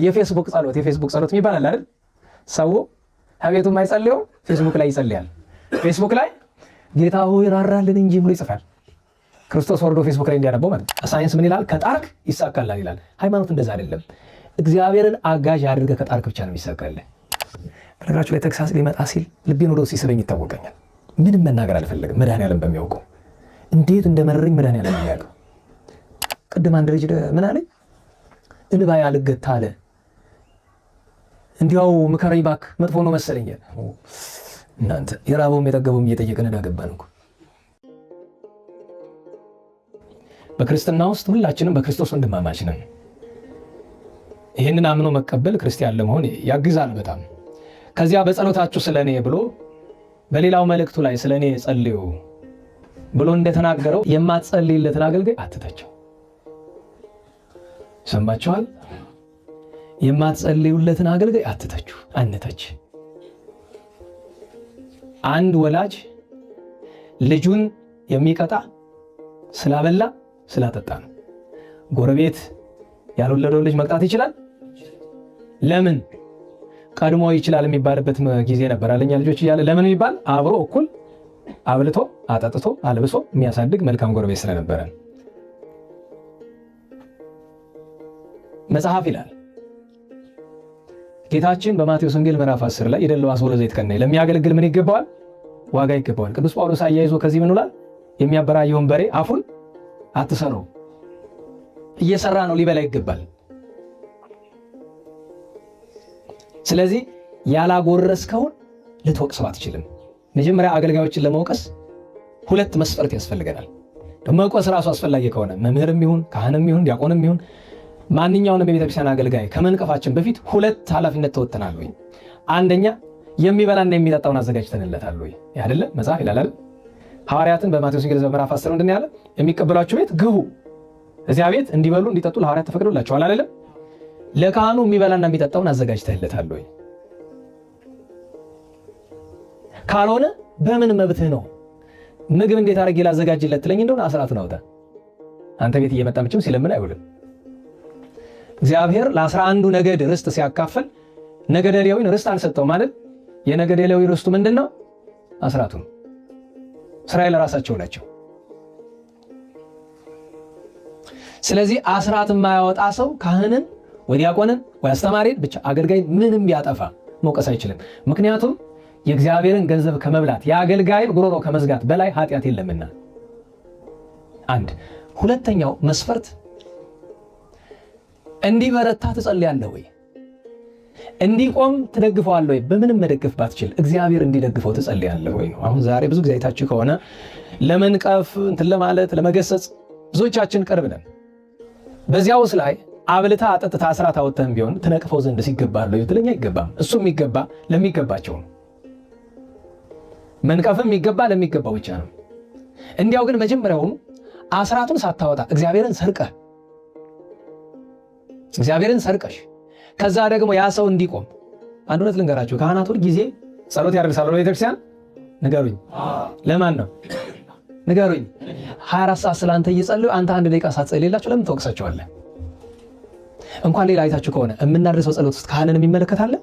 የፌስቡክ ጸሎት የሚባል አለ አይደል? ሰው ከቤቱ የማይጸልየው ፌስቡክ ላይ ይጸልያል። ፌስቡክ ላይ ጌታ ሆይ ራራልን እንጂ ብሎ ይጽፋል። ክርስቶስ ወርዶ ፌስቡክ ላይ እንዲያነበው ማለት ነው። ሳይንስ ምን ይላል? ከጣርክ ይሳካላል ይላል። ሃይማኖት እንደዛ አይደለም። እግዚአብሔርን አጋዥ አድርገህ ከጣርክ ብቻ ነው የሚሳካልህ። በነገራችሁ ላይ ተግሳጽ ሊመጣ ሲል ልቤን ወደ ውስጥ ሲስበኝ ይታወቀኛል። ምንም መናገር አልፈለግም። መድኃኒዓለም በሚያውቀው እንዴት እንደመረረኝ መድኃኒዓለም የሚያውቀው። ቅድም አንድ ልጅ ምን አለኝ? እንባዬ አልገታ አለ። እንዲያው ምከረኝ እባክህ መጥፎ ነው መሰለኝ። እናንተ የራበውም የጠገበውም እየጠየቀን እንዳገባን እኮ። በክርስትና ውስጥ ሁላችንም በክርስቶስ ወንድማማች ነን። ይህንን አምኖ መቀበል ክርስቲያን ለመሆን ያግዛል በጣም። ከዚያ በጸሎታችሁ ስለኔ ብሎ በሌላው መልእክቱ ላይ ስለኔ ጸልዩ ብሎ እንደተናገረው የማትጸልይለትን አገልጋይ አትተቸው። ሰማችኋል? የማትጸልዩለትን አገልጋይ አትተችሁ፣ አንተች። አንድ ወላጅ ልጁን የሚቀጣ ስላበላ ስላጠጣ ነው። ጎረቤት ያልወለደው ልጅ መቅጣት ይችላል? ለምን? ቀድሞ ይችላል የሚባልበት ጊዜ ነበር አለኛ ልጆች እያለ ለምን የሚባል አብሮ እኩል አብልቶ አጠጥቶ አልብሶ የሚያሳድግ መልካም ጎረቤት ስለነበረ። መጽሐፍ ይላል ጌታችን በማቴዎስ ወንጌል ምዕራፍ 10 ላይ የደለው አስወለ ዘይት ከነ ለሚያገለግል ምን ይገባዋል? ዋጋ ይገባዋል። ቅዱስ ጳውሎስ አያይዞ ከዚህ ምን ይላል? የሚያበራየውን በሬ አፉን አትሰረው፣ እየሰራ ነው ሊበላ ይገባል። ስለዚህ ያላጎረስከውን ልትወቅሰው አትችልም። መጀመሪያ አገልጋዮችን ለመውቀስ ሁለት መስፈርት ያስፈልገናል። መውቀስ ራሱ አስፈላጊ ከሆነ መምህርም ይሁን ካህንም ይሁን ዲያቆንም ይሁን ማንኛውንም የቤተክርስቲያን አገልጋይ ከመንቀፋችን በፊት ሁለት ኃላፊነት ተወጥተናል ወይ? አንደኛ የሚበላና የሚጠጣውን አዘጋጅተንለታል ወይ? አይደለ? መጽሐፍ ይላል አይደል? ሐዋርያትን በማቴዎስ ወንጌል ምዕራፍ 10 ምንድን ያለ? የሚቀበሏቸው ቤት ግቡ፣ እዚያ ቤት እንዲበሉ እንዲጠጡ ለሐዋርያት ተፈቅዶላቸዋል አይደለም? ለካህኑ የሚበላና የሚጠጣውን አዘጋጅተንለታል ወይ? ካልሆነ በምን መብትህ ነው? ምግብ እንዴት አድርጌ ላዘጋጅለት ትለኝ እንደሆነ አስራቱን አውጣ። አንተ ቤት እየመጣ መቼም ሲለምን አይውልም። እግዚአብሔር ለ11 ነገድ ርስት ሲያካፈል ነገደ ሌዊን ርስት አልሰጠው ማለት የነገደ ሌዊ ርስቱ ምንድነው? አስራቱ ነው። እስራኤል ራሳቸው ናቸው። ስለዚህ አስራት የማያወጣ ሰው ካህንን ወይ ዲያቆንን ወይ አስተማሪን ብቻ አገልጋይ ምንም ቢያጠፋ መውቀስ አይችልም። ምክንያቱም የእግዚአብሔርን ገንዘብ ከመብላት የአገልጋይን ጉሮሮ ከመዝጋት በላይ ኃጢአት የለምና። አንድ ሁለተኛው መስፈርት እንዲበረታ ትጸልያለህ ወይ? እንዲቆም ትደግፈዋለህ ወይ? በምንም መደገፍ ባትችል እግዚአብሔር እንዲደግፈው ትጸልያለህ ወይ? አሁን ዛሬ ብዙ ጊዜ አይታችሁ ከሆነ ለመንቀፍ እንትን ለማለት ለመገሰጽ ብዙዎቻችን ቅርብ ነን። በዚያውስ ላይ አብልታ አጠጥታ አስራት አወጥተህም ቢሆን ትነቅፈው ዘንድ ሲገባለሁ ይትለኛ አይገባም። እሱ የሚገባ ለሚገባቸው ነው። መንቀፍም የሚገባ ለሚገባው ብቻ ነው። እንዲያው ግን መጀመሪያውኑ አስራቱን ሳታወጣ እግዚአብሔርን ሰርቀሽ ከዛ ደግሞ ያ ሰው እንዲቆም አንድ እውነት ልንገራችሁ፣ ካህናት ሁል ጊዜ ጸሎት ያደርሳሉ በቤተክርስቲያን። ንገሩኝ፣ ለማን ነው ንገሩኝ? 24 ሰዓት ስላንተ እየጸለዩ አንተ አንድ ደቂቃ ሳትጸልይላቸው ለምን ተወቅሳቸዋለህ? እንኳን ሌላ አይታችሁ ከሆነ የምናደርሰው ጸሎት ውስጥ ካህንን የሚመለከት አለ?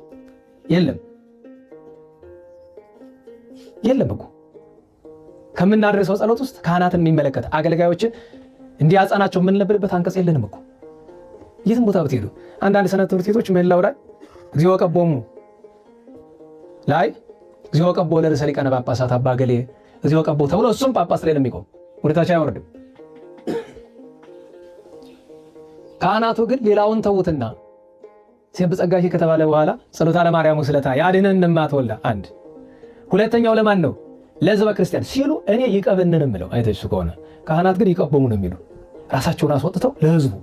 የለም እኮ። ከምናደርሰው ጸሎት ውስጥ ካህናትን የሚመለከት አገልጋዮችን እንዲያጸናቸው የምንለብልበት አንቀጽ የለንም እኮ። የትም ቦታ ብትሄዱ አንዳንድ ሰንበት ትምህርት ቤቶች ምህላው ላይ እግዚኦ ቀቦሙ ላይ እግዚኦ ቀቦ ለርዕሰ ሊቃነ ጳጳሳት አባ ገሌ እግዚኦ ቀቦ ተብሎ እሱም ጳጳስ ላይ ነው የሚቆም፣ ወደታች አይወርድም። ካህናቱ ግን ሌላውን ተውትና ሲብ ጸጋሽ ከተባለ በኋላ ጸሎታ ለማርያም ስለታ ያድነን እማትወልዳ አንድ ሁለተኛው ለማን ነው? ለሕዝበ ክርስቲያን ሲሉ እኔ ይቀበንን የምለው አይተሽ ከሆነ ካህናት ግን ይቀበሙ ነው የሚሉ ራሳቸውን አስወጥተው ለሕዝቡ።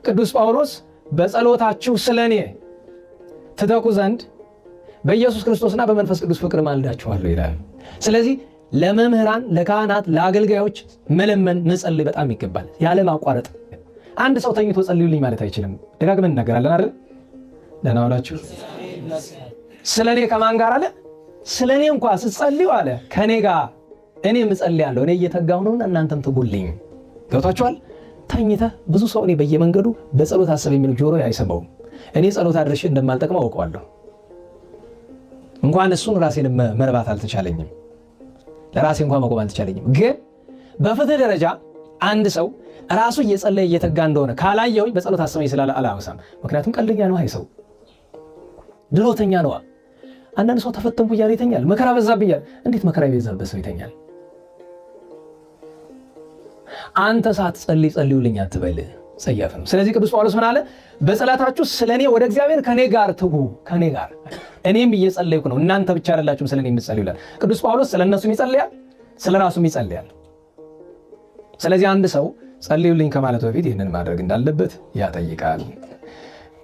ቅዱስ ጳውሎስ በጸሎታችሁ ስለኔ ትተኩ ዘንድ በኢየሱስ ክርስቶስና በመንፈስ ቅዱስ ፍቅር ማልዳችኋለሁ ይላል። ስለዚህ ለመምህራን፣ ለካህናት፣ ለአገልጋዮች መለመን መጸለይ በጣም ይገባል ያለ ማቋረጥ። አንድ ሰው ተኝቶ ጸልዩልኝ ማለት አይችልም። ደጋግመን እናገራለን አይደል? ደህና ዋላችሁ። ስለኔ ከማን ጋር አለ? ስለኔ እንኳን ስትጸልዩ አለ ከኔ ጋር እኔም እጸልያለሁ። እኔ እየተጋው ነውና እናንተም ትጉልኝ። ገብታችኋል? ተኝተህ ብዙ ሰው እኔ በየመንገዱ በጸሎት አሰብ የሚል ጆሮ አይሰማውም። እኔ ጸሎት አድርሼ እንደማልጠቅመው አውቀዋለሁ። እንኳን እሱን ራሴን መርባት አልተቻለኝም፣ ለራሴ እንኳን መቆም አልተቻለኝም። ግን በፍትህ ደረጃ አንድ ሰው ራሱ እየጸለየ እየተጋ እንደሆነ ካላየሁኝ በጸሎት አስበኝ ስላለ አላወሳም። ምክንያቱም ቀልደኛ ነው፣ አይ ሰው ድሎተኛ ነው። አንዳንድ ሰው ተፈተንኩ እያለ ይተኛል። መከራ በዛብኝ እያለ። እንዴት መከራ የበዛበት ሰው ይተኛል? አንተ ሳትጸልይ ጸልዩልኝ አትበል፣ ጸያፍ ነው። ስለዚህ ቅዱስ ጳውሎስ ምን አለ? በጸሎታችሁ ስለኔ ወደ እግዚአብሔር ከኔ ጋር ትጉ። ከኔ ጋር እኔም እየጸለይኩ ነው፣ እናንተ ብቻ አይደላችሁም ስለኔ የምትጸልዩ ይላል ቅዱስ ጳውሎስ። ስለነሱም ይጸልያል፣ ስለራሱም ይጸልያል። ስለዚህ አንድ ሰው ጸልዩልኝ ከማለቱ በፊት ይህንን ማድረግ እንዳለበት ያጠይቃል።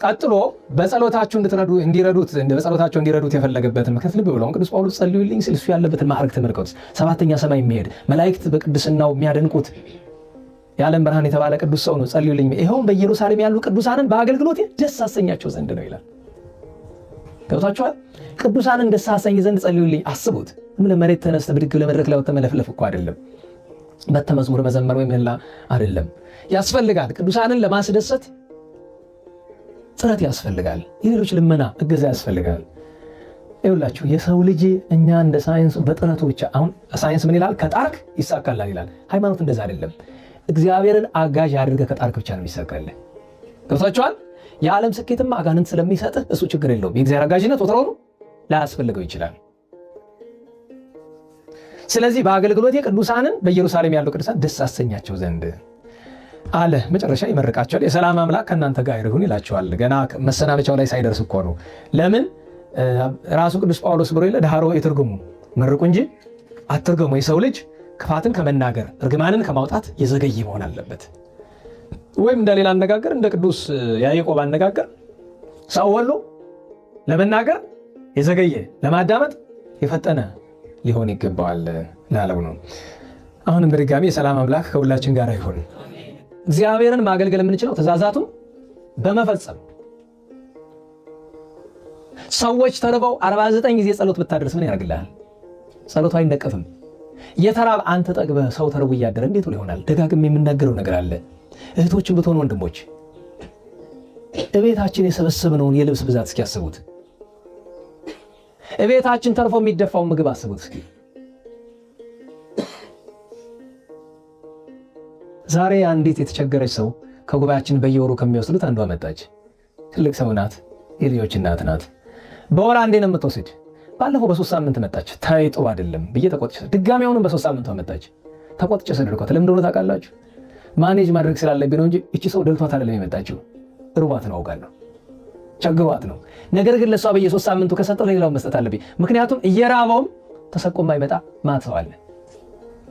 ቀጥሎ በጸሎታችሁ እንዲረዱት የፈለገበትን ምክንያት ልብ ብለው ቅዱስ ጳውሎስ ጸልዩልኝ ሲል እሱ ያለበትን ማዕረግ ተመልከቱት። ሰባተኛ ሰማይ የሚሄድ መላእክት በቅድስናው የሚያደንቁት የዓለም ብርሃን የተባለ ቅዱስ ሰው ነው። ጸልዩልኝ ይኸውም በኢየሩሳሌም ያሉ ቅዱሳንን በአገልግሎቴ ደስ አሰኛቸው ዘንድ ነው ይላል። ገብታችኋል? ቅዱሳንን ደስ አሰኝ ዘንድ ጸልዩልኝ። አስቡት። ለመሬት ተነስተ ብድግ ለመድረክ ላይ ወጥተ መለፍለፍ እኮ አይደለም። በተመዝሙር መዘመር ወይም ላ አይደለም። ያስፈልጋል። ቅዱሳንን ለማስደሰት ጥረት ያስፈልጋል። የሌሎች ልመና እገዛ ያስፈልጋል። ይኸውላችሁ የሰው ልጅ እኛ እንደ ሳይንስ በጥረቱ ብቻ አሁን ሳይንስ ምን ይላል? ከጣርክ ይሳካላል ይላል። ሃይማኖት እንደዛ አይደለም። እግዚአብሔርን አጋዥ አድርገህ ከጣርክ ብቻ ነው የሚሳካልህ። ገብታችኋል? የዓለም ስኬትማ አጋንንት ስለሚሰጥህ እሱ ችግር የለውም። የእግዚአብሔር አጋዥነት ወትሮውኑ ላያስፈልገው ይችላል። ስለዚህ በአገልግሎቴ ቅዱሳንን በኢየሩሳሌም ያሉ ቅዱሳን ደስ አሰኛቸው ዘንድ አለ። መጨረሻ ይመርቃቸዋል። የሰላም አምላክ ከእናንተ ጋር ይሁን ይላቸዋል። ገና መሰናበቻው ላይ ሳይደርስ እኮ ነው። ለምን ራሱ ቅዱስ ጳውሎስ ብሎ ይለ ዳሮ የትርጉሙ መርቁ እንጂ አትርገሙ። የሰው ልጅ ክፋትን ከመናገር እርግማንን ከማውጣት የዘገየ መሆን አለበት። ወይም እንደሌላ አነጋገር እንደ ቅዱስ ያዕቆብ አነጋገር ሰው ሁሉ ለመናገር የዘገየ ለማዳመጥ የፈጠነ ሊሆን ይገባዋል ላለው ነው። አሁንም በድጋሚ የሰላም አምላክ ከሁላችን ጋር ይሁን። እግዚአብሔርን ማገልገል የምንችለው ትእዛዛቱን በመፈጸም ሰዎች ተርበው 49 ጊዜ ጸሎት ብታደርስ ምን ያደርግልሃል? ጸሎቱ አይነቀፍም። የተራብ አንተ ጠግበህ ሰው ተርቦ እያደረ እንዴት ይሆናል? ደጋግም የምናገረው ነገር አለ። እህቶችን ብትሆኑ ወንድሞች፣ እቤታችን የሰበሰብነውን የልብስ ብዛት እስኪ ያስቡት። እቤታችን ተርፎ የሚደፋውን ምግብ አስቡት እስኪ። ዛሬ አንዲት የተቸገረች ሰው ከጉባኤያችን በየወሩ ከሚወስዱት አንዷ መጣች። ትልቅ ሰው ናት፣ የልጆች እናት ናት። በወር አንዴ ነው የምትወስድ። ባለፈው በ3 ሳምንት መጣች። ታይ ጥሩ አይደለም ብዬ ተቆጥቼ፣ ድጋሚ አሁንም በ3 ሳምንት መጣች። ተቆጥቼ ሰደድኳት። ለምን እንደሆነ ታውቃላችሁ? ማኔጅ ማድረግ ስላለብኝ ነው እንጂ እቺ ሰው ደልቷት አይደለም የመጣችው። ርቧት ነው አውቃለሁ፣ ቸግሯት ነው። ነገር ግን ለሷ በየ3 ሳምንቱ ከሰጠው ለሌላው መስጠት አለብኝ። ምክንያቱም እየራበውም ተሰቆ የማይመጣ ማት ሰው አለ።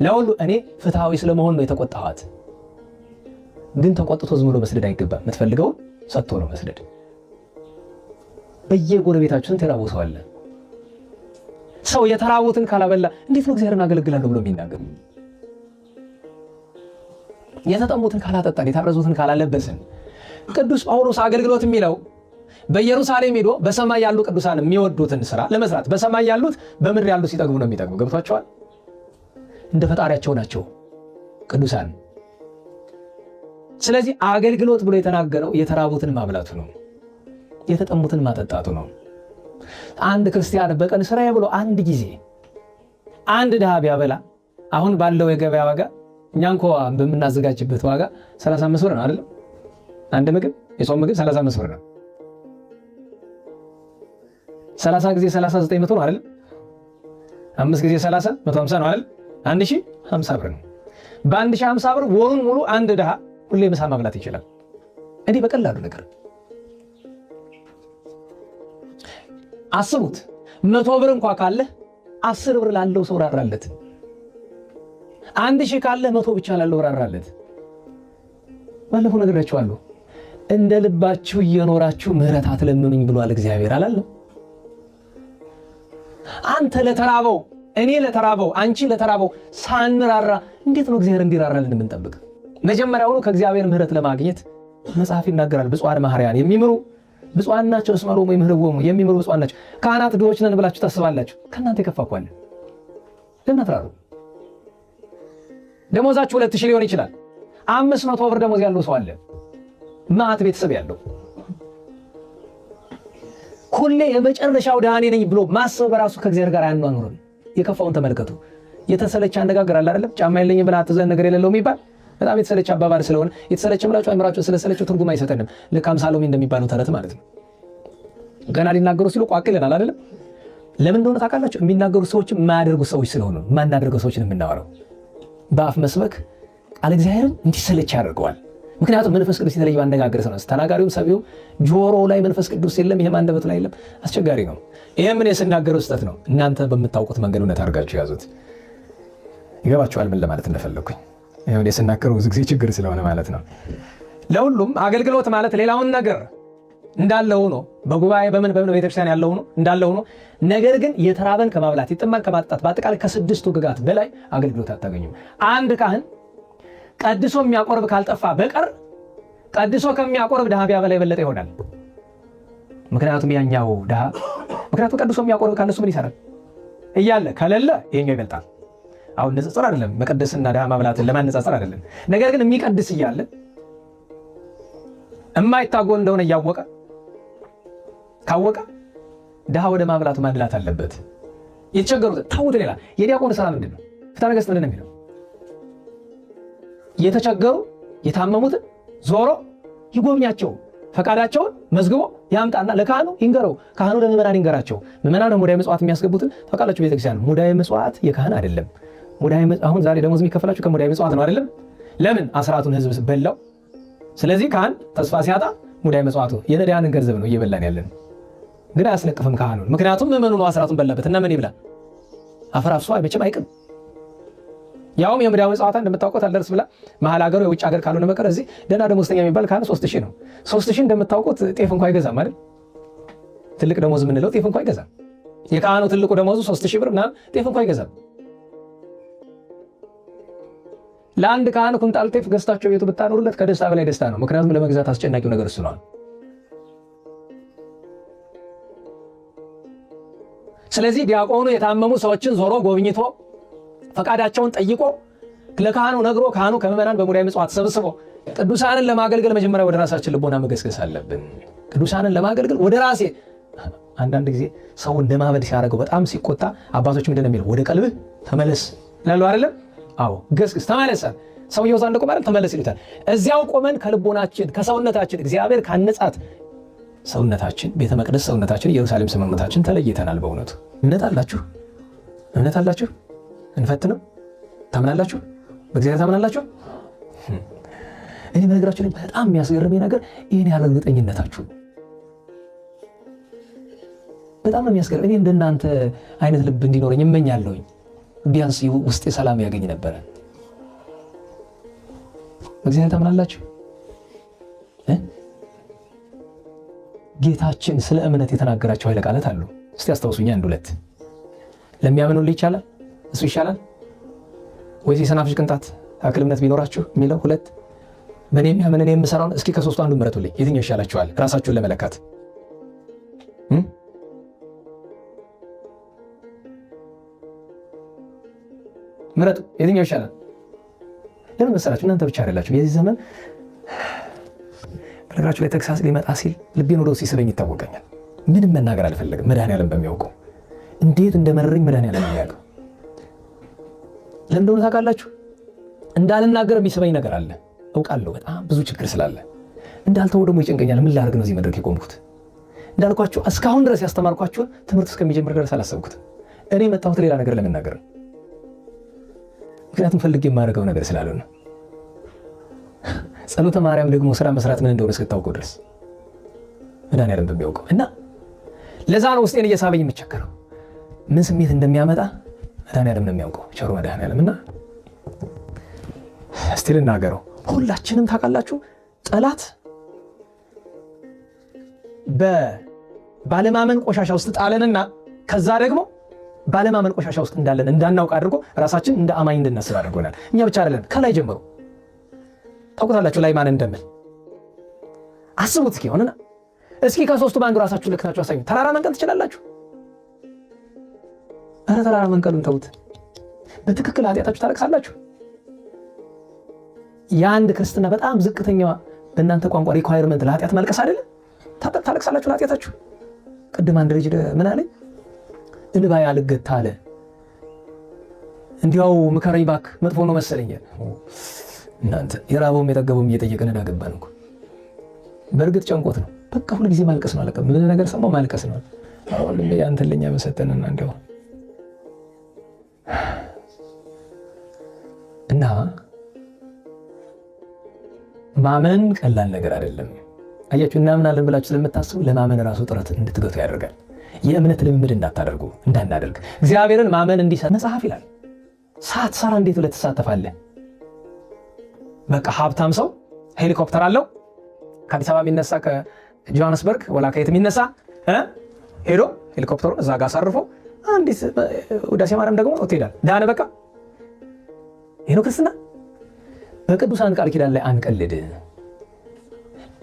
ለሁሉ እኔ ፍትሃዊ ስለመሆን ነው የተቆጣኋት። ግን ተቆጥቶ ዝም ብሎ መስደድ አይገባም። የምትፈልገው ሰጥቶ ነው መስደድ። በየጎረቤታችሁ ስንት የራበው ሰው አለ። ሰው የተራቡትን ካላበላ እንዴት ነው እግዚአብሔርን አገለግላለሁ ብሎ የሚናገር? የተጠሙትን ካላጠጣን፣ የታረዙትን ካላለበስን። ቅዱስ ጳውሎስ አገልግሎት የሚለው በኢየሩሳሌም ሄዶ በሰማይ ያሉ ቅዱሳን የሚወዱትን ስራ ለመስራት፣ በሰማይ ያሉት በምድር ያሉት ሲጠግቡ ነው የሚጠግቡ። ገብቷቸዋል? እንደ ፈጣሪያቸው ናቸው ቅዱሳን። ስለዚህ አገልግሎት ብሎ የተናገረው የተራቡትን ማብላቱ ነው፣ የተጠሙትን ማጠጣቱ ነው። አንድ ክርስቲያን በቀን ስራዬ ብሎ አንድ ጊዜ አንድ ድሃ ቢያበላ አሁን ባለው የገበያ ዋጋ እኛ እንኳ በምናዘጋጅበት ዋጋ 35 ብር ነው አይደል? አንድ ምግብ የጾም ምግብ 35 ብር ነው። 30 ጊዜ 30 900 ነው አይደል? 5 ጊዜ 30 150 ነው አይደል? 1050 ብር ነው። በ1050 ብር ወሩን ሙሉ አንድ ድሃ ሁሌ ምሳ ማብላት ይችላል። እንዲህ በቀላሉ ነገር አስቡት። 100 ብር እንኳን ካለ 10 ብር ላለው ሰው ራራለት። 1000 ካለ 100 ብቻ ላለው ራራለት። ባለፈው ነግሬያችኋለሁ። እንደ ልባችሁ እየኖራችሁ ምህረት አትለምኑኝ ብሏል እግዚአብሔር አላለም? አንተ ለተራበው፣ እኔ ለተራበው፣ አንቺ ለተራበው ሳንራራ እንዴት ነው እግዚአብሔር እንዲራራልን የምንጠብቅ? መጀመሪያውኑ ከእግዚአብሔር ምህረት ለማግኘት መጽሐፍ ይናገራል። ብፁዓን መሐርያን የሚምሩ ብፁዓን ናቸው እስመ ሎሙ ይምህርዎሙ፣ የሚምሩ ብፁዓን ናቸው። ካህናት ድሆች ነን ብላችሁ ታስባላችሁ፣ ከእናንተ የከፋ እኮ አለ። ለምን አትራሩ? ደሞዛችሁ 2000 ሊሆን ይችላል። 500 ብር ደሞዝ ያለው ሰው አለ፣ ማት ቤተሰብ ያለው ሁሌ የመጨረሻው ድሃ እኔ ነኝ ብሎ ማሰብ በራሱ ከእግዚአብሔር ጋር አያኗኑርም። የከፋውን ተመልከቱ። የተሰለቸ አነጋገር አለ አይደለም? ጫማ የለኝም ብለህ አትዘን ነገር የሌለው የሚባል በጣም የተሰለቸ አባባል ስለሆነ የተሰለቸ ምላችሁ አይምራችሁ ስለሰለቸው ትርጉም አይሰጠንም። ልክ አምሳሎሚ እንደሚባለው ተረት ማለት ነው። ገና ሊናገሩ ሲሉ ቋቅ ይለናል አይደለም? ለምን እንደሆነ ታውቃላችሁ? የሚናገሩ ሰዎች የማያደርጉ ሰዎች ስለሆኑ የማናደርገው ሰዎችን የምናወራው። በአፍ መስበክ ቃል እግዚአብሔርን እንዲሰለች ያደርገዋል። ምክንያቱም መንፈስ ቅዱስ የተለየ አነጋገር ነው። ተናጋሪውም ሰቢውም ጆሮ ላይ መንፈስ ቅዱስ የለም፣ ይሄም አንደበቱ ላይ የለም። አስቸጋሪ ነው። ይሄ ምን የስናገረው ስህተት ነው። እናንተ በምታውቁት መንገድ እውነት አድርጋችሁ ያዙት። ይገባችኋል ምን ለማለት እንደፈለኩኝ? ይሄው የስናገረው ብዙ ጊዜ ችግር ስለሆነ ማለት ነው። ለሁሉም አገልግሎት ማለት ሌላውን ነገር እንዳለው ነው። በጉባኤ በምን ቤተክርስቲያን ያለው ነው እንዳለው ነው። ነገር ግን የተራበን ከማብላት የጠማን ከማጠጣት በአጠቃላይ ከስድስቱ ሕግጋት በላይ አገልግሎት አታገኙም። አንድ ካህን ቀድሶ የሚያቆርብ ካልጠፋ በቀር ቀድሶ ከሚያቆርብ ድሃ ቢያበላ የበለጠ ይሆናል። ምክንያቱም ያኛው ድሃ ቀድሶ የሚያቆርብ ካለሱ ምን ይሰራል እያለ ከሌለ ይሄኛው ይበልጣል። አሁን ንጽጽር አይደለም፣ መቀደስና ድሃ ማብላትን ለማነጻጸር አይደለም። ነገር ግን የሚቀድስ እያለ የማይታጎል እንደሆነ እያወቀ ካወቀ ድሃ ወደ ማብላቱ ማድላት አለበት። የተቸገሩት ታውት ሌላ የዲያቆን ስራ ምንድን ነው? ፍትሐ ነገሥት ምንድን ነው የሚለው? የተቸገሩ የታመሙትን ዞሮ ይጎብኛቸው፣ ፈቃዳቸውን መዝግቦ ያምጣና ለካህኑ ይንገረው፣ ካህኑ ለምዕመናን ይንገራቸው። ምዕመናን ሙዳየ ምጽዋት የሚያስገቡትን ታውቃላችሁ። ቤተክርስቲያን ሙዳየ ምጽዋት የካህን አይደለም። አሁን ዛሬ ደሞዝ የሚከፈላችሁ ከሙዳየ ምጽዋት ነው አይደለም? ለምን? አስራቱን ህዝብ በላው። ስለዚህ ካህን ተስፋ ሲያጣ ሙዳየ ምጽዋቱ የነዳያንን ገንዘብ ነው እየበላን ያለን። ግን አያስለቅፍም ካህኑን። ምክንያቱም ምዕመኑ ነው አስራቱን በላበት እና ምን ይብላ? አፈር አፍሶ መቼም አይቅም። ያውም የሙዳየ ምጽዋት እንደምታውቁት አልደርስ ብላ መሀል ሀገሩ የውጭ ሀገር ካልሆነ በቀር እዚህ ደህና ደሞዝተኛ የሚባል ካህን 3000 ነው። 3000 እንደምታውቁት ጤፍ እንኳን አይገዛም አይደል? ትልቅ ደሞዝ የምንለው ጤፍ እንኳን አይገዛም። የካህኑ ትልቁ ደሞዙ 3000 ብር ምናምን ጤፍ እንኳን አይገዛም። ለአንድ ካህን ኩንታል ጤፍ ገዝታቸው ቤቱ ብታኖሩለት ከደስታ በላይ ደስታ ነው። ምክንያቱም ለመግዛት አስጨናቂው ነገር እሱ ነው። ስለዚህ ዲያቆኑ የታመሙ ሰዎችን ዞሮ ጎብኝቶ ፈቃዳቸውን ጠይቆ ለካህኑ ነግሮ ካህኑ ከምዕመናን በሙዳየ ምጽዋት ሰብስቦ ቅዱሳንን ለማገልገል መጀመሪያ ወደ ራሳችን ልቦና መገስገስ አለብን። ቅዱሳንን ለማገልገል ወደ ራሴ አንዳንድ ጊዜ ሰው እንደማበድ ሲያደርገው በጣም ሲቆጣ አባቶች ምንድን ነው የሚለው? ወደ ቀልብህ ተመለስ ይላሉ አይደለም? አዎ ገስግስ ተመለስ። ሰውየው ዛንደቆ ማለት ተመለስ ይሉታል። እዚያው ቆመን ከልቦናችን ከሰውነታችን እግዚአብሔር ካነጻት ሰውነታችን ቤተ መቅደስ ሰውነታችን ኢየሩሳሌም ሰውነታችን ተለይተናል። በእውነቱ እምነት አላችሁ? እምነት አላችሁ? እንፈትነው። ታምናላችሁ? በእግዚአብሔር ታምናላችሁ? እኔ በነገራችሁ ላይ በጣም የሚያስገርመኝ ነገር ይሄን ያለ እርግጠኝነታችሁ በጣም ነው የሚያስገርም። እኔ እንደናንተ አይነት ልብ እንዲኖረኝ እመኛለሁኝ። ቢያንስ ውስጤ ሰላም ያገኝ ነበረ። በእግዚአብሔር ታምናላችሁ? ጌታችን ስለ እምነት የተናገራቸው ኃይለ ቃላት አሉ። እስቲ አስታውሱኛ አንድ ሁለት። ለሚያምኑልህ ይቻላል እሱ ይሻላል ወይስ የሰናፍጭ ቅንጣት አክል እምነት ቢኖራችሁ የሚለው ሁለት። በእኔ የሚያምን እኔ የምሰራውን እስኪ ከሶስቱ አንዱ ምረጡልኝ። የትኛው ይሻላችኋል? ራሳችሁን ለመለካት ምረጡ። የትኛው ይሻላል? ለምን መሰላችሁ? እናንተ ብቻ አይደላችሁ። የዚህ ዘመን በነገራችሁ ላይ ተግሳጽ ሊመጣ ሲል ልቤን ወደ ውስጥ ሲስበኝ ይታወቀኛል። ምንም መናገር አልፈለግም። መድኃኔዓለም በሚያውቀው እንዴት እንደመረረኝ መድኃኔዓለም ያውቀው። ለምን እንደሆነ ታውቃላችሁ? እንዳልናገር የሚስበኝ ነገር አለ። አውቃለሁ በጣም ብዙ ችግር ስላለ። እንዳልተው ደግሞ ይጨንቀኛል። ምን ላደርግ ነው እዚህ መድረክ የቆምኩት? እንዳልኳችሁ እስካሁን ድረስ ያስተማርኳችሁን ትምህርት እስከሚጀምር ድረስ አላሰብኩትም። እኔ መጣሁት ሌላ ነገር ለመናገር ነው። ምክንያቱም ፈልጌ የማደርገው ነገር ስላልሆነ። ጸሎተ ማርያም ደግሞ ስራ መስራት ምን እንደሆነ እስክታውቁ ድረስ መድኃኔዓለም በሚያውቀው እና ለዛ ነው ውስጤን እየሳበኝ የምቸገረው። ምን ስሜት እንደሚያመጣ መድኃኔዓለም ነው የሚያውቀው፣ ቸሩ መድኃኔዓለም። እና እስቲ ልናገረው። ሁላችንም ታውቃላችሁ ጠላት ባለማመን ቆሻሻ ውስጥ ጣለንና ከዛ ደግሞ ባለማመን ቆሻሻ ውስጥ እንዳለን እንዳናውቅ አድርጎ ራሳችን እንደ አማኝ እንድናስብ አድርጎናል። እኛ ብቻ አይደለን፣ ከላይ ጀምሮ ታውቁታላችሁ። ላይ ማን እንደምን አስቡት እስኪ ሆነና እስኪ ከሶስቱ ባንዱ ራሳችሁ ለክታችሁ አሳዩ። ተራራ መንቀል ትችላላችሁ? አረ ተራራ መንቀሉን ተውት። በትክክል ኃጢአታችሁ ታለቅሳላችሁ? የአንድ ክርስትና በጣም ዝቅተኛዋ በእናንተ ቋንቋ ሪኳየርመንት ለኃጢአት ማልቀስ አይደለም? ታለቅሳላችሁ ለኃጢአታችሁ? ቅድም አንድ ልጅ ምን አለኝ? እንባዬ አልገታ አለ። እንዲያው ምከረኝ እባክህ መጥፎ ነው መሰለኝ። እናንተ የራበውም የጠገበውም እየጠየቀን እንዳገባን እኮ በእርግጥ ጨንቆት ነው። በቃ ሁሉ ጊዜ ማልቀስ ነው። አለቀ። ምን ነገር ሰማው ማልቀስ ነው። አሁን ያንተ ለኛ መሰጠንና እንዲያው እና ማመን ቀላል ነገር አይደለም። አያችሁ፣ እናምናለን ብላችሁ ስለምታስቡ ለማመን ራሱ ጥረት እንድትገቱ ያደርጋል። የእምነት ልምምድ እንዳናደርግ እግዚአብሔርን ማመን እንዲሰጥ መጽሐፍ ይላል። ሳትሰራ እንዴት ብለህ ትሳተፋለህ? በቃ ሀብታም ሰው ሄሊኮፕተር አለው ከአዲስ አበባ የሚነሳ ከጆሃንስበርግ ወላ ከየት የሚነሳ ሄዶ ሄሊኮፕተሩን እዛ ጋር አሳርፎ አንዲት ውዳሴ ማርያም ደግሞ ትሄዳል። ዳነ በቃ ይሄ ነው ክርስትና። በቅዱሳን ቃል ኪዳን ላይ አንቀልድ።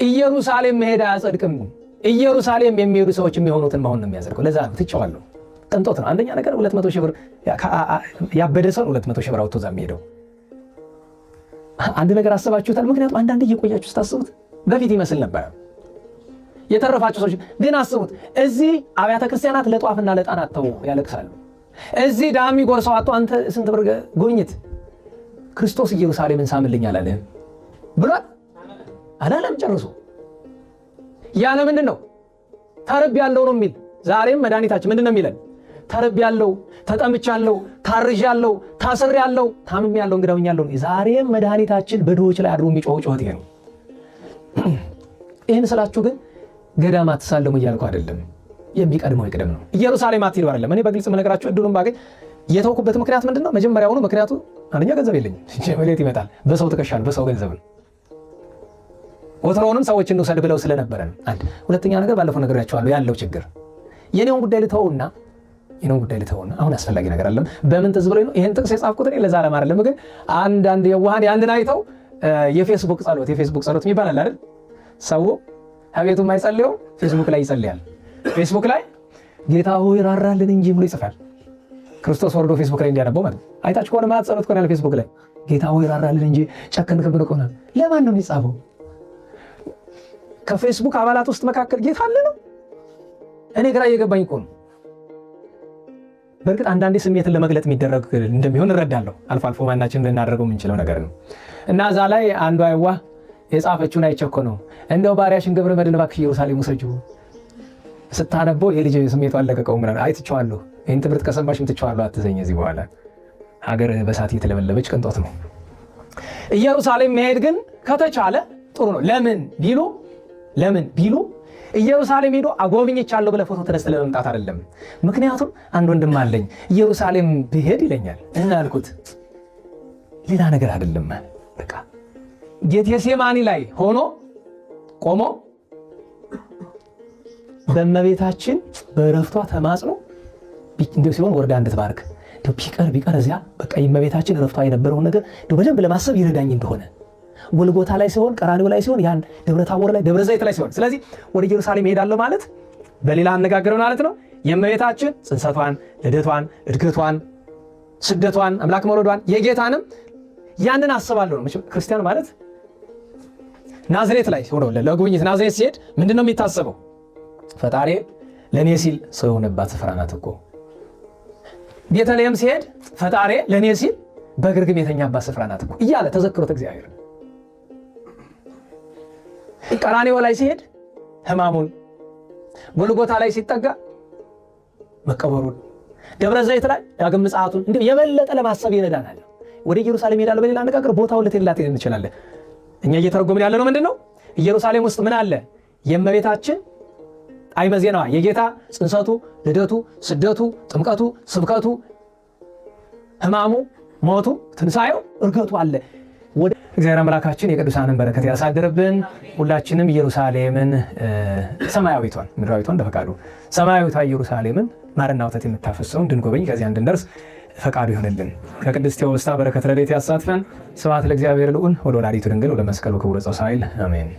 ኢየሩሳሌም መሄድ አያጸድቅም። ኢየሩሳሌም የሚሄዱ ሰዎች የሚሆኑትን መሆን ነው የሚያጸድቀው። ለዛ ነው ትቼዋለሁ። ቅንጦት ነው። አንደኛ ነገር 200 ሺህ ብር ያበደ ሰው 200 ሺህ ብር አውጥቶ እዛ የሚሄደው። አንድ ነገር አስባችሁታል? ምክንያቱም አንዳንድ እየቆያችሁ ስታስቡት በፊት ይመስል ነበር። የተረፋችሁ ሰዎች ግን አስቡት። እዚህ አብያተ ክርስቲያናት ለጧፍና ለዕጣን አጥተው ያለቅሳሉ። እዚህ ዳሚ ጎርሰው አጥቶ አንተ ስንት ብር ጉብኝት ክርስቶስ ኢየሩሳሌምን ሳምልኝ አላለህም ብሏል? አላለም ጨርሶ። ያለ ምንድን ነው? ተርቤያለሁ ነው የሚል። ዛሬም መድኃኒታችን ምንድን ነው የሚለን? ተርቤያለሁ፣ ተጠምቻለሁ፣ ታርዣለሁ፣ ታስሬያለሁ፣ ታምሜያለሁ፣ እንግዳ ሆኛለሁ። ዛሬም መድኃኒታችን በድሆች ላይ አድሮ የሚጮኸው ጩኸት ይሄ ነው። ይህን ስላችሁ ግን ገዳም አትሳለሙ እያልኩ አይደለም። የሚቀድመው ይቅደም ነው። ኢየሩሳሌም አትሄዱ አይደለም። እኔ በግልጽ መነግራችሁ እድሉን ባገኝ የተውኩበት ምክንያት ምንድነው? መጀመሪያውኑ ምክንያቱ አንደኛ ገንዘብ የለኝም። ጀመሌት ይመጣል በሰው ትከሻል፣ በሰው ገንዘብ ነው። ወትሮውንም ሰዎች እንውሰድ ብለው ስለነበረ ነው። አንድ ሁለተኛ ነገር ባለፈው ነግሬያችኋለሁ ያለው ችግር የኔውን ጉዳይ ልተውና አሁን አስፈላጊ ነገር አለም። በምን ትዝ ብሎኝ ነው ይሄን ጥቅስ የጻፍኩት? እኔ ለዛ ለማር አይደለም። ግን አንድ የዋሃን ያንድን አይተው የፌስቡክ ጸሎት የሚባል አለ አይደል? ሰው አቤቱ የማይጸልየው ፌስቡክ ላይ ይጸልያል። ፌስቡክ ላይ ጌታ ሆይ ራራልን እንጂ ብሎ ይጽፋል። ክርስቶስ ወርዶ ፌስቡክ ላይ እንዲያነበው ማለት አይታችሁ ከሆነ ማለት ጸሎት ከሆነ ፌስቡክ ላይ ጌታ ሆይ ራራልን እንጂ ጨከንክብን ከሆነ ለማን ነው የሚጻፈው? ከፌስቡክ አባላት ውስጥ መካከል ጌታ አለ ነው? እኔ ግራ እየገባኝ እኮ ነው። በእርግጥ አንዳንዴ ስሜትን ለመግለጥ የሚደረግ እንደሚሆን እረዳለሁ። አልፎ አልፎ ማናችን ልናደርገው የምንችለው ነገር ነው። እና እዛ ላይ አንዷ የዋህ የጻፈችውን አይቸኮ ነው እንደው ባሪያሽን ገብረ መድኅን እባክሽ ኢየሩሳሌም ውሰጂው ስታነበው የልጅ ስሜቱ አለቀቀው። ምናምን አይትቸዋለሁ። ይህን ትምህርት ከሰማሽም ትቸዋለሁ፣ አትዘኝ። እዚህ በኋላ ሀገር በሳት የተለበለበች ቅንጦት ነው። ኢየሩሳሌም መሄድ ግን ከተቻለ ጥሩ ነው። ለምን ቢሉ ኢየሩሳሌም ሄዶ አጎብኝቻለሁ ብለህ ፎቶ ተነስተህ ለመምጣት አይደለም። ምክንያቱም አንድ ወንድም አለኝ ኢየሩሳሌም ብሄድ ይለኛል እና አልኩት ሌላ ነገር አይደለም። በቃ ጌቴሴማኒ ላይ ቆሞ በእመቤታችን በረፍቷ ተማጽኖ እንደው ሲሆን ወርዳ እንድትባርክ እንደው ቢቀር እዚያ በቃ የእመቤታችን ረፍቷ የነበረውን ነገር እንደው በደንብ ለማሰብ ይረዳኝ እንደሆነ ጎልጎታ ላይ ሲሆን፣ ቀራንዮ ላይ ሲሆን፣ ያን ደብረ ታቦር ላይ ደብረ ዘይት ላይ ሲሆን፣ ስለዚህ ወደ ኢየሩሳሌም እሄዳለሁ ማለት በሌላ አነጋገር ማለት ነው የእመቤታችን ጽንሰቷን፣ ልደቷን፣ እድገቷን፣ ስደቷን፣ አምላክ መውለዷን የጌታንም ያንን አስባለሁ ነው። ክርስቲያን ማለት ናዝሬት ላይ ሆኖ ለጉብኝት ናዝሬት ሲሄድ ምንድነው የሚታሰበው? ፈጣሪ ለኔ ሲል ሰው የሆነባት ስፍራ ናት እኮ። ቤተልሔም ሲሄድ ፈጣሪ ለኔ ሲል በግርግም የተኛባት ስፍራ ናት እኮ እያለ ተዘክሮት እግዚአብሔር። ቀራንዮ ላይ ሲሄድ ሕማሙን፣ ጎልጎታ ላይ ሲጠጋ መቀበሩን፣ ደብረ ዘይት ላይ ዳግም ምጽአቱን እንዴ የበለጠ ለማሰብ ይረዳናል። ወደ ኢየሩሳሌም ሄዳለሁ በሌላ አነጋገር ቦታው ለቴላት እንችላለን። እኛ እየተረጎምን ያለ ነው ምንድነው? ኢየሩሳሌም ውስጥ ምን አለ? የእመቤታችን ጣዕመ ዜናዋ የጌታ ጽንሰቱ፣ ልደቱ፣ ስደቱ፣ ጥምቀቱ፣ ስብከቱ፣ ሕማሙ፣ ሞቱ፣ ትንሣኤው፣ እርገቱ አለ። ወደ እግዚአብሔር አምላካችን የቅዱሳንን በረከት ያሳድርብን። ሁላችንም ኢየሩሳሌምን ሰማያዊቷን ምድራዊቷን እንደፈቃዱ ሰማያዊቷ ኢየሩሳሌምን ማርና ወተት የምታፈሰውን እንድንጎበኝ ከዚያ እንድንደርስ ፈቃዱ ይሆንልን። ከቅድስት ቴዎብስታ በረከት ረድኤት ያሳትፈን። ስብሐት ለእግዚአብሔር ልዑል ወለወላዲቱ ድንግል ወለመስቀሉ ክቡር ዕፀ ሣህል አሜን።